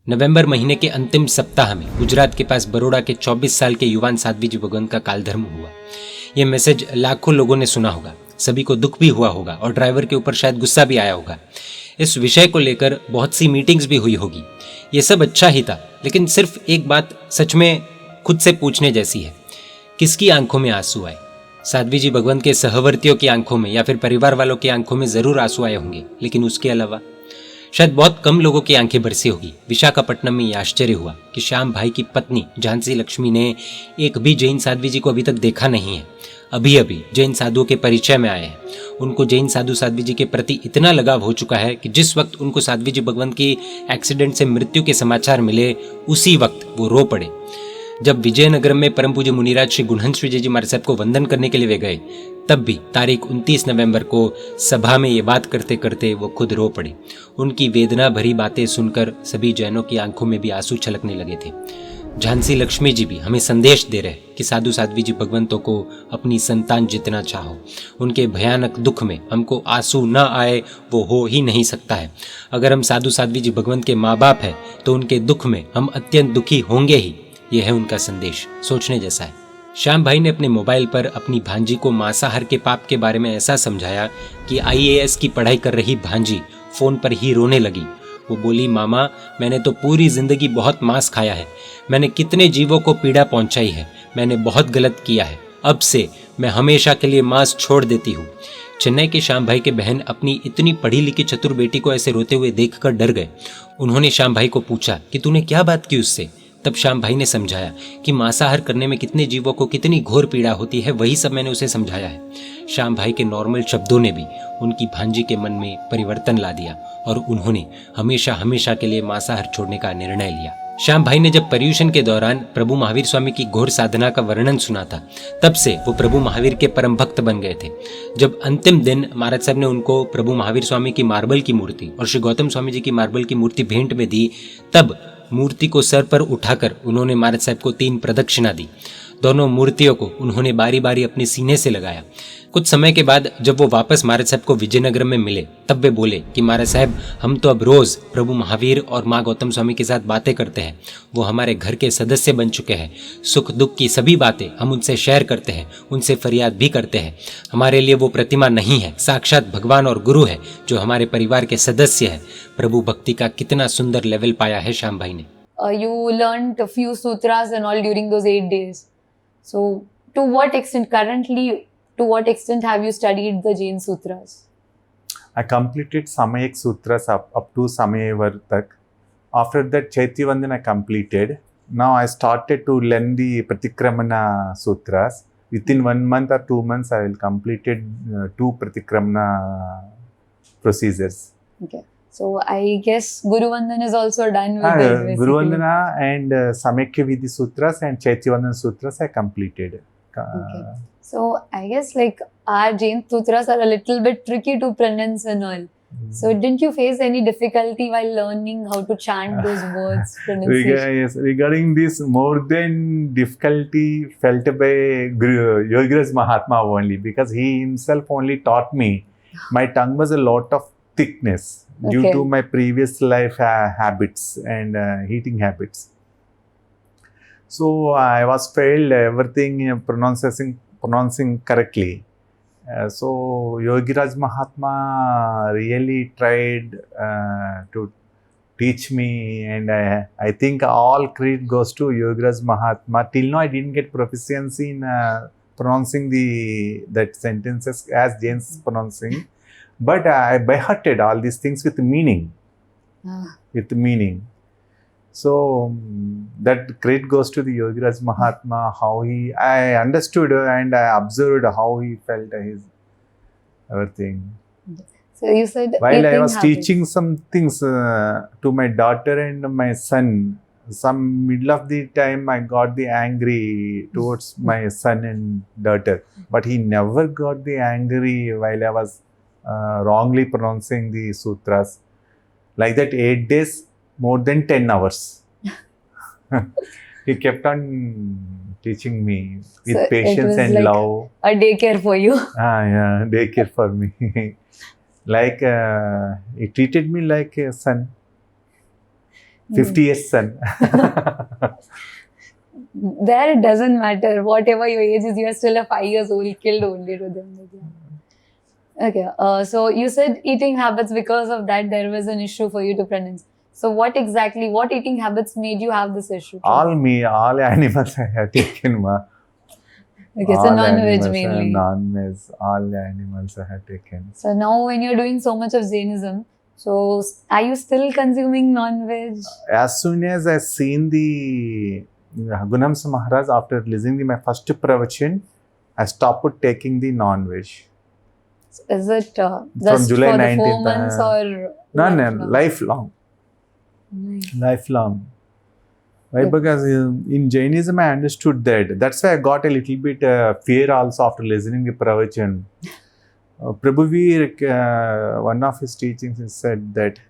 नवंबर महीने के अंतिम सप्ताह में गुजरात के पास बड़ौदा के 24 साल के युवान साध्वी जी भगवंत का कालधर्म हुआ। ये मैसेज लाखों लोगों ने सुना होगा, सभी को दुख भी हुआ होगा और ड्राइवर के ऊपर शायद गुस्सा भी आया होगा। इस विषय को लेकर बहुत सी मीटिंग्स भी हुई होगी। ये सब अच्छा ही था, लेकिन सिर्फ एक बात सच में खुद से पूछने जैसी है, किसकी आंखों में आंसू आए? साध्वी जी भगवंत के सहवर्तियों की आंखों में या फिर परिवार वालों की आंखों में जरूर आंसू आए होंगे, लेकिन उसके अलावा शायद बहुत कम लोगों की आंखें बरसी होगी। विशाखापट्टनम में यह आश्चर्य हुआ कि श्याम भाई की पत्नी झांसी लक्ष्मी ने एक भी जैन साध्वी जी को अभी तक देखा नहीं है। अभी अभी जैन साधुओं के परिचय में आए हैं। उनको जैन साधु साध्वी जी के प्रति इतना लगाव हो चुका है कि जिस वक्त उनको साध्वी जी भगवंत की एक्सीडेंट से मृत्यु के समाचार मिले, उसी वक्त वो रो पड़े। जब विजयनगरम में परम पूज्य मुनिराज श्री गुणहंस विजय जी महाराज साहब को वंदन करने के लिए वे गए, तब भी तारीख 29 नवंबर को सभा में ये बात करते करते वो खुद रो पड़े। उनकी वेदना भरी बातें सुनकर सभी जैनों की आंखों में भी आंसू छलकने लगे थे। झांसी लक्ष्मी जी भी हमें संदेश दे रहे कि साधु साध्वी जी भगवंतों को अपनी संतान जितना चाहो। उनके भयानक दुख में हमको आंसू न आए वो हो ही नहीं सकता है। अगर हम साधु साध्वी जी भगवंत के माँ बाप हैं तो उनके दुख में हम अत्यंत दुखी होंगे ही। यह है उनका संदेश, सोचने जैसा है। श्याम भाई ने अपने मोबाइल पर अपनी भांजी को मांसाहार के पाप के बारे में ऐसा समझाया कि IAS की पढ़ाई कर रही भांजी फोन पर ही रोने लगी। वो बोली, मामा मैंने तो पूरी जिंदगी बहुत मांस खाया है, मैंने कितने जीवों को पीड़ा पहुंचाई है, मैंने बहुत गलत किया है, अब से मैं हमेशा के लिए मांस छोड़ देती हूँ। चेन्नई के श्याम भाई के बहन अपनी इतनी पढ़ी लिखी चतुर बेटी को ऐसे रोते हुए देखकर डर गए। उन्होंने श्याम भाई को पूछा कि तूने क्या बात की उससे? तब श्याम भाई ने समझाया कि मांसाहार करने में कितने जीवों को कितनी घोर पीड़ा होती है, वही सब मैंने उसे समझाया है। श्याम भाई के नॉर्मल शब्दों ने भी उनकी भांजी के मन में परिवर्तन ला दिया और उन्होंने हमेशा हमेशा के लिए मांसाहार छोड़ने का निर्णय लिया। श्याम भाई ने जब पर्यूषण के दौरान प्रभु महावीर स्वामी की घोर साधना का वर्णन सुना था, तब से वो प्रभु महावीर के परम भक्त बन गए थे। जब अंतिम दिन महाराज साहब ने उनको प्रभु महावीर स्वामी की मार्बल की मूर्ति और श्री गौतम स्वामी जी की मार्बल की मूर्ति भेंट में दी, तब मूर्ति को सर पर उठाकर उन्होंने महाराज साहब को 3 प्रदक्षिणा दी। दोनों मूर्तियों को उन्होंने बारी बारी अपने सीने से लगाया। कुछ समय के बाद जब वो वापस महाराज साहब को विजयनगर में मिले, तब वे बोले कि महाराज साहब हम तो अब रोज प्रभु महावीर और माँ गौतम स्वामी के साथ बातें करते हैं। वो हमारे घर के सदस्य बन चुके हैं। सुख दुख की सभी बातें हम उनसे शेयर करते हैं, उनसे फरियाद भी करते हैं। हमारे लिए वो प्रतिमा नहीं है, साक्षात भगवान और गुरु है जो हमारे परिवार के सदस्य है। प्रभु भक्ति का कितना सुंदर लेवल पाया है श्याम भाई ने। You learned a few sutras and all during those 8 days. So, to what extent have you studied the Jain sutras? I completed Samayak sutras up to Samayavar tak. After that, Chaityavandan I completed. Now I started to learn the Pratikramana sutras. Within 1 month or 2 months, I will completed 2 Pratikramana procedures. Okay. So I guess Guru Vandan is also done with this basically. Guru Vandana and Samakya Vidhi Sutras and Chaityavandan Sutras I completed. Okay. So I guess like our Jain Sutras are a little bit tricky to pronounce and all. So didn't you face any difficulty while learning how to chant those words? Pronunciation? Yes, regarding this, more than difficulty felt by Yogiraz Mahatma only, because he himself only taught me. My tongue was a lot of thickness due to my previous life habits and eating habits. So I was failed everything pronouncing correctly. So Yogiraj Mahatma really tried to teach me, and I think all credit goes to Yogiraj Mahatma. Till now I didn't get proficiency in pronouncing that sentences as Jain's pronouncing. But I by-hearted all these things with meaning. With meaning. So that credit goes to the Yogiraj Mahatma, how I understood and I observed how he felt his everything. So you said while I was teaching some things to my daughter and my son, some middle of the time I got the angry towards my son and daughter, but he never got the angry while I was wrongly pronouncing the sutras. Like that 8 days, more than 10 hours. He kept on teaching me with so patience and like love. A daycare for you. Yeah, daycare for me. Like he treated me like a son. 50 years son. There it doesn't matter. Whatever your age is, you are still a 5 years old, killed only to them. Okay. So you said eating habits, because of that there was an issue for you to pronounce. So what eating habits made you have this issue? All animals I have taken, ma. Okay, so All non-veg animals, mainly. Non-veg, all animals I have taken. So now when you're doing so much of Jainism, so are you still consuming non-veg? As soon as I seen the Gunams Maharaj, after listening to my first pravachan, I stopped taking the non-veg. Is it From just July for the 19th, 4 months or no, lifelong. Nice. Lifelong. Why? Okay. Because in Jainism I understood that. That's why I got a little bit fear also after listening to pravachan. Prabhuveer, one of his teachings, he said that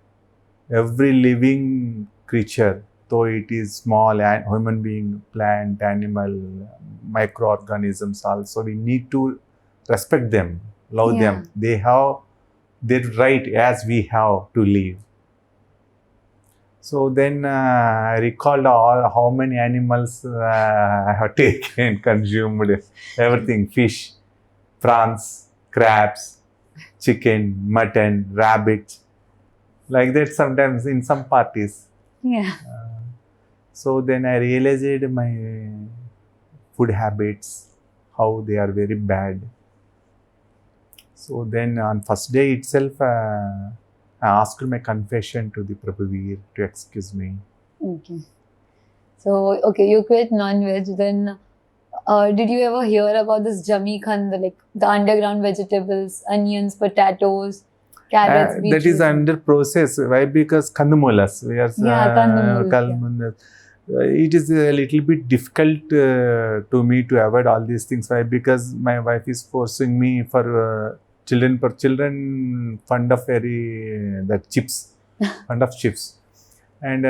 every living creature, though it is small, and human being, plant, animal, microorganisms also, we need to respect them, love them. They have their right as we have to live. So then I recalled how many animals I have taken, consumed, everything, fish, prawns, crabs, chicken, mutton, rabbit, like that sometimes in some parties. Yeah. So then I realized my food habits, how they are very bad. So then on first day itself, I asked my confession to the Prabhuveer to excuse me. Okay. So, okay, you quit non-veg. Then, did you ever hear about this Jami Khand, like the underground vegetables, onions, potatoes, carrots, that is under process. Why? Because kandamulas. We are kandamulas. It is a little bit difficult to me to avoid all these things. Why? Because my wife is forcing me for children fond of chips, fond of chips, and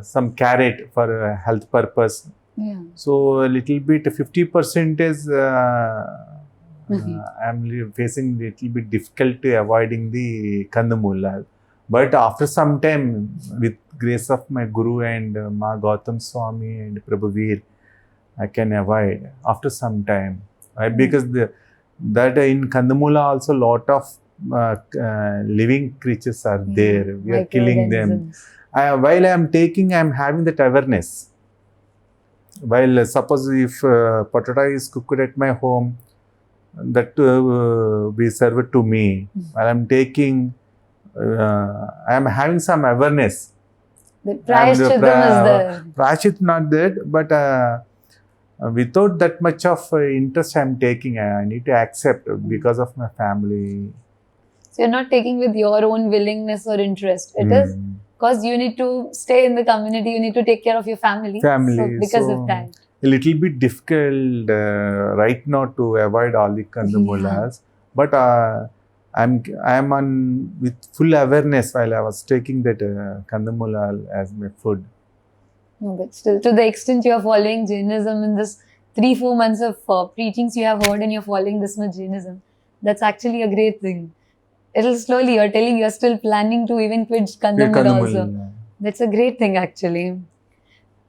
some carrot for health purpose. Yeah. So a little bit, 50% is I'm facing little bit difficulty avoiding the kandamula. But after some time, with grace of my Guru and Ma Gautam Swami and Prabhuveer, I can avoid after some time. Right? Because that in Kandamula also lot of living creatures are there. We are killing them. While I am taking, I am having that awareness. While suppose if potato is cooked at my home, that be served to me. While I am taking, I am having some awareness. The prayashchitam is there. Prayashchit not there, but without that much of interest I am taking, I need to accept because of my family. So you're not taking with your own willingness or interest. It is because you need to stay in the community, you need to take care of your family. So because of that. A little bit difficult right now to avoid all the kandamulas. But I'm on with full awareness while I was taking that kandamula as my food. No, but still, to the extent you are following Jainism in this 3-4 months of preachings you have heard and you're following this much Jainism, that's actually a great thing. It'll slowly, you're telling you're still planning to even quit kandamula also. That's a great thing actually.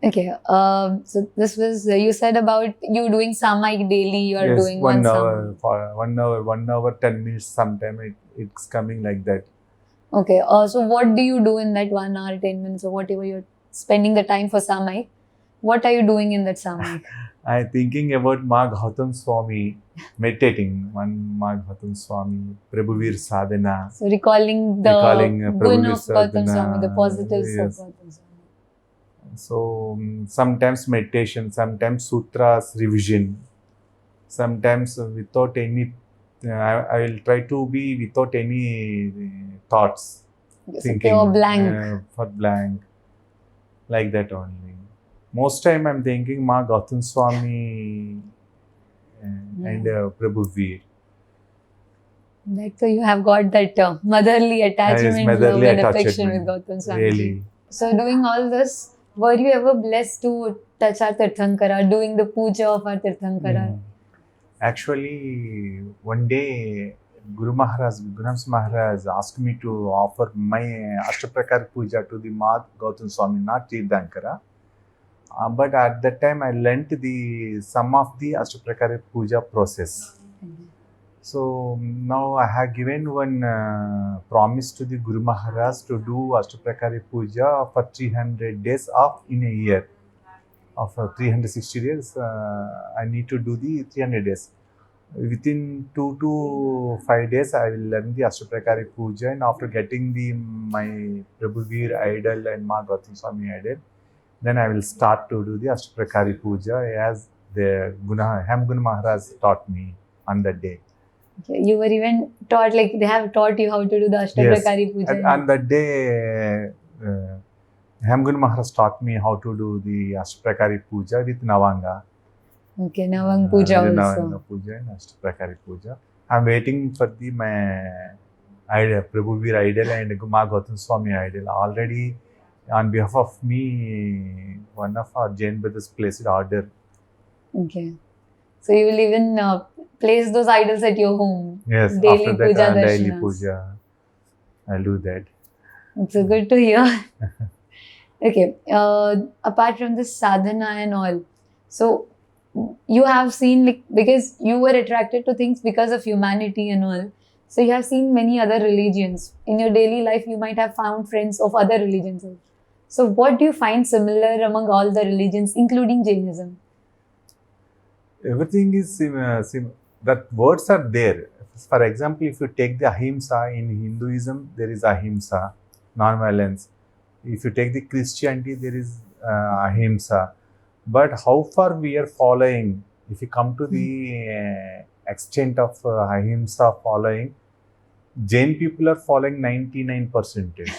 Okay, so this was, you said about you doing Samaik daily, you are doing 1 hour, for 1 hour, 10 minutes, sometime it's coming like that. Okay, so what do you do in that 1 hour, 10 minutes or whatever you're spending the time for Samaik? What are you doing in that Samaik? I'm thinking about Ma Gautam Swami, meditating on Ma Gautam Swami, Prabhuveer Sadhana. So recalling the gun of Gautam Swami, the positives of Gautam Swami. So sometimes meditation, sometimes sutras revision, sometimes without any, I will try to be without any thoughts. Thinking pure blank. For blank, like that only. Most time I'm thinking Ma Gautam Swami and Prabhuveer. Like, so you have got that motherly attachment, love and affection with Gautam Swami. Really. So doing all this, were you ever blessed to touch our Tirthankara, doing the puja of our Tirthankara? Actually, one day Guru Maharaj asked me to offer my Ashtaprakar Puja to the Mat Gautam Swami, not Tirthankara. But at that time I learnt some of the Ashtaprakar Puja process. So now I have given one promise to the Guru Maharaj to do Ashtaprakari Puja for 300 days in a year. Of 360 days, I need to do the 300 days. Within 2 to 5 days, I will learn the Ashtaprakari Puja, and after getting my Prabhuveer idol and Ma Gautam Swami idol, then I will start to do the Ashtaprakari Puja as the Guru Maharaj taught me on that day. Okay. You were even taught, like they have taught you how to do the Ashtaprakari Puja. And on that day, Guru Maharaj taught me how to do the Ashtaprakari Puja with Navanga. Okay, Navang Puja also. Navanga Puja and Ashtaprakari Puja. I'm waiting for my idol, Prabhuveer idol and Ma Gautam Swami idol. Already, on behalf of me, one of our Jain brothers placed order. Okay. So you will even place those idols at your home. Yes, daily after that, puja daily darshanas. puja. I'll do that. It's so good to hear. Okay. Apart from this sadhana and all, so you have seen, like, because you were attracted to things because of humanity and all. So you have seen many other religions. In your daily life, you might have found friends of other religions. So what do you find similar among all the religions, including Jainism? Everything is that words are there. For example, if you take the ahimsa in Hinduism, there is ahimsa, non-violence. If you take the Christianity, there is ahimsa. But how far we are following, if you come to the extent of ahimsa following, Jain people are following 99%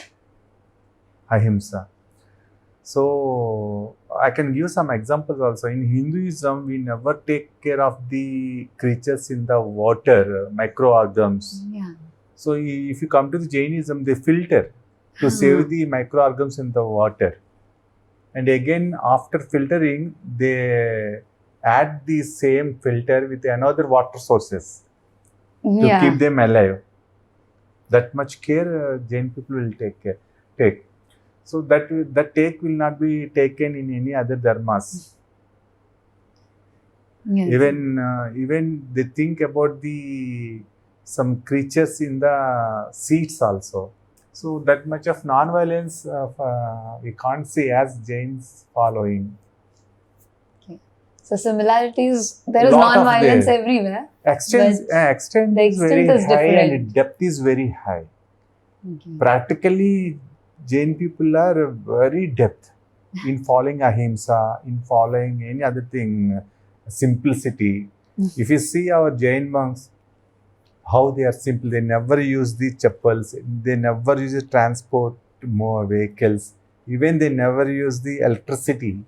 ahimsa. So I can give some examples also. In Hinduism, we never take care of the creatures in the water, microorganisms. Yeah. So if you come to the Jainism, they filter to save the microorganisms in the water. And again, after filtering, they add the same filter with another water sources to keep them alive. That much care Jain people will take. So that take will not be taken in any other dharmas. Yes. Even they think about some creatures in the seeds also. So that much of non-violence we can't say as Jains following. Okay. So similarities, there is Lot of non-violence there. everywhere. Extent the is very extent is high different. and depth is very high. Okay. Practically, Jain people are very depth in following ahimsa, in following any other thing, simplicity. If you see our Jain monks, how they are simple, they never use the chappals, they never use the transport more vehicles, even they never use the electricity.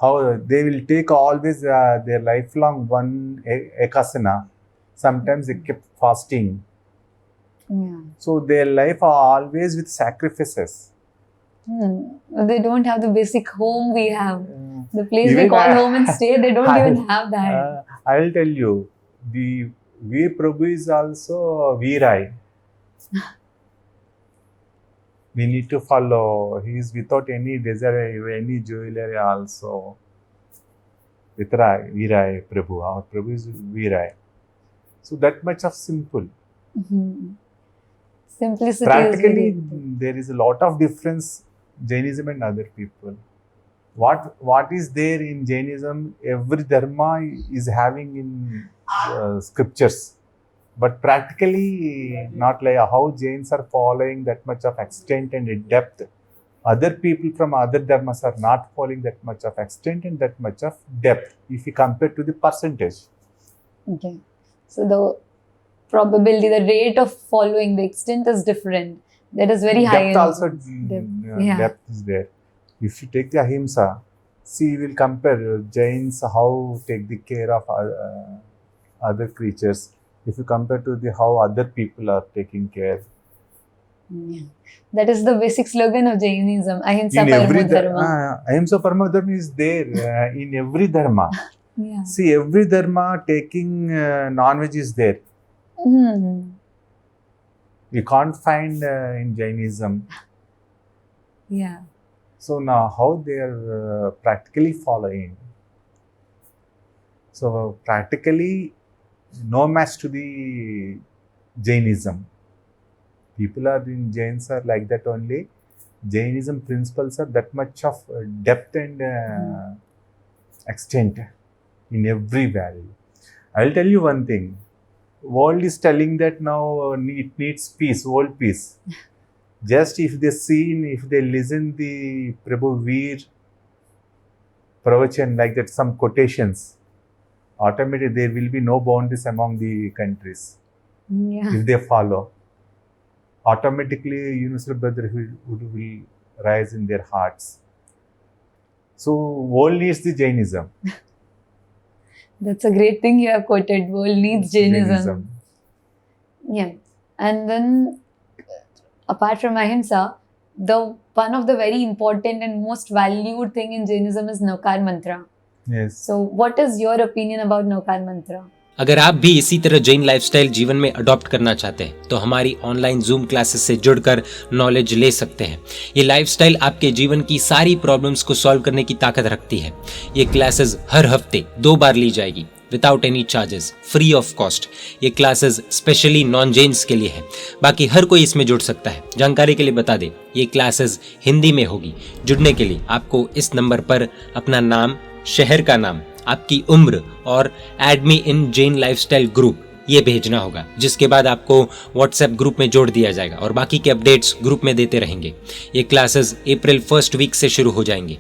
How they will take always their lifelong one ekasana. Sometimes they kept fasting. Yeah. So their life are always with sacrifices. They don't have the basic home we have. The place Even we call home and stay, they don't even have that. I will tell you, the Veer Prabhu is also Veerai. We need to follow. He is without any desire, any jewelry also. Veerai Prabhu. Our Prabhu is Veerai. So that much of simple. Simplicity Practically, is very there is a lot of difference Jainism and other people. What is there in Jainism? Every dharma is having in scriptures, but practically not like how Jains are following that much of extent and depth. Other people from other dharmas are not following that much of extent and that much of depth if you compare to the percentage. Okay. So the probability, the rate of following, the extent is different. That is very high. Depth also, Depth is there. If you take the ahimsa, see, we will compare Jains how take the care of other creatures. If you compare to how other people are taking care. Yeah. That is the basic slogan of Jainism. Ahimsa In every Paramo Dharma. Ahimsa Paramo Dharma is there in every dharma. Yeah. See, every dharma taking non-veg is there. You can't find in Jainism. Yeah. So now how they are practically following. So practically no match to the Jainism. People are in Jains are like that only. Jainism principles are that much of depth and extent in every value. I'll tell you one thing. World is telling that now it needs peace, world peace. Just if they listen the Prabhu Veer pravachan like that, some quotations, automatically there will be no boundaries among the countries. Yeah. If they follow, automatically universal brotherhood will rise in their hearts. So world needs the Jainism. That's a great thing you have quoted. World needs Jainism. Yeah. And then, apart from ahimsa, one of the very important and most valued thing in Jainism is Navkar Mantra. Yes. So, what is your opinion about Navkar Mantra? अगर आप भी इसी तरह Jain lifestyle जीवन में adopt करना चाहते हैं तो हमारी ऑनलाइन जूम क्लासेस से जुड़कर नॉलेज ले सकते हैं। ये लाइफस्टाइल आपके जीवन की सारी प्रॉब्लम्स को सॉल्व करने की ताकत रखती है। ये क्लासेस हर हफ्ते 2 बार ली जाएगी without any charges, free of cost. ये क्लासेस स्पेशली नॉन जैन्स के लिए है, बाकी हर कोई इसमें जुड़ सकता है। जानकारी के लिए बता दें, ये क्लासेस हिंदी में होगी। जुड़ने के लिए आपको इस नंबर पर अपना नाम, शहर का नाम, आपकी उम्र और ऐड मी इन जैन लाइफस्टाइल ग्रुप ये भेजना होगा, जिसके बाद आपको व्हाट्सएप ग्रुप में जोड़ दिया जाएगा और बाकी के अपडेट्स ग्रुप में देते रहेंगे। ये क्लासेस अप्रैल 1st वीक से शुरू हो जाएंगे।